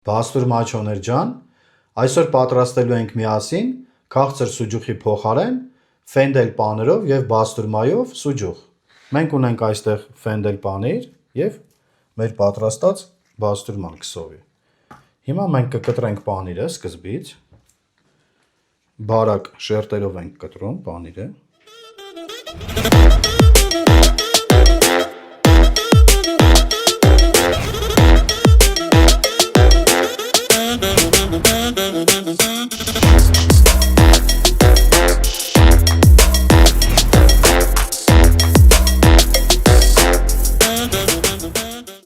Բաստուր Մաչոներ ջան, այսօր պատրաստելու ենք միասին քաղցր սուջուխի փոխարեն ֆենդել պանիրով և բաստուրմայով սուջուխ։ Մենք ունենք այստեղ ֆենդել պանիր և մեր պատրաստած բաստուրման քսովի։ Հիմա մենք կկտրենք պանիրը սկզբից, բարակ շերտերով ենք կտրում պանիրը։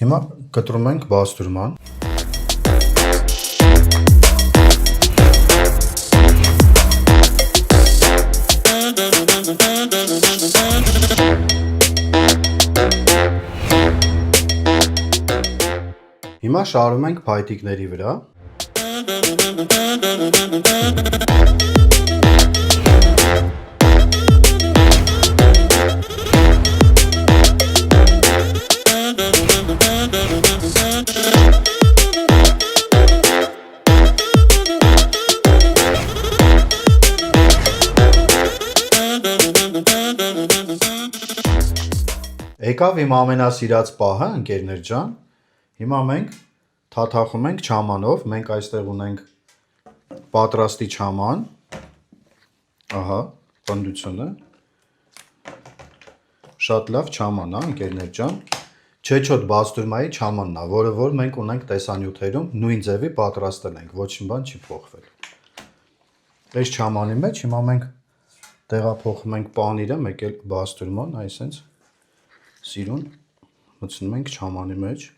Հիմա կտրում ենք բաստուրման։ Հիմա շարում ենք փայտիկների վրա։ Եկավ իմ ամենասիրած պահը, ընկերներ ջան, հիմա մենք թաթախում ենք չամանով, մենք այստեղ ունենք պատրաստի չաման, ահա, պնդությունը, շատ լավ չաման, ընկերներ ջան, չեչոտ բաստուրմայի չամանն է, որը որ մենք ունենք տեսանյութերում նույն ձևի պատրաստել ենք, ոչ մի բան չի փոխվել։ Այս չամանի մեջ հիմա մենք տեղափոխում ենք պանիրը, մեկ էլ բաստուրման, այսենց սիրուն մտցնում ենք չամանի մեջ։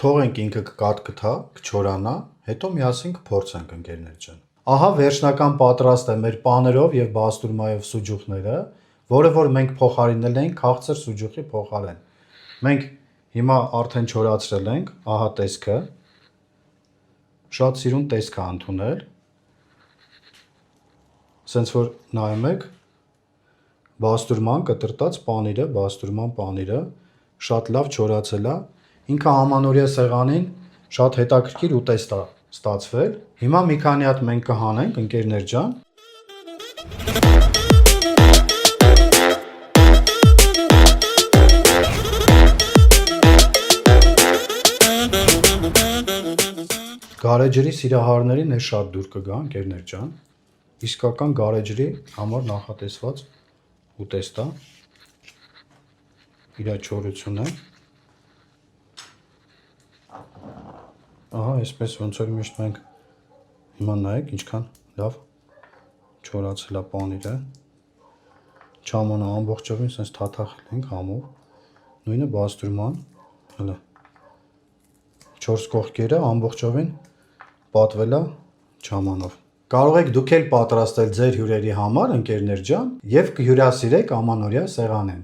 Թողենք ինքը կկատկթա, կչորանա, հետո միասին կփորձենք, ընկերներ ջան։ Ահա վերջնական պատրաստ է մեր պանիրով և բաստուրմայով սուջուխները, որը որ մենք փոխարինել ենք քաղցր սուջուխի փոխարեն։ Մենք հիմա արդեն չորացրել ենք, ահա տեսքը, շատ սիրուն տեսք է ընդունել, սենց որ նայում եք, բաստուրման կտրտած պանիրը, բաստուրման պանիրը շատ լավ չորացել է, ինքը ամանորյա սեղանին շատ հետաքրքիր ուտեստ է ստացվել։ Հիմա մի քանի հատ մենք կհանենք, ընկերներ ջան։ Գարեջրի սիրահարներին է շատ դուր կգա, ընկերներ ջան։ Իսկական գարեջրի համար նախատեսված ուտեստ է։ Իր չորությունը։ Ահա, այսպես ոնց որ միշտ մենք հիմա նայեք ինչքան լավ չորացել է պանիրը։ Չամանը ամբողջովին սենց թաթախել ենք համով, նույնը բաստուրման, հələ 4 կողքերը ամբողջովին պատվել է չամանով։ Կարող եք դուք էլ պատրաստել ձեր հյուրերի համար, ընկերներ ջան, և կհյուրասիրեք ամանորյա սեղանին։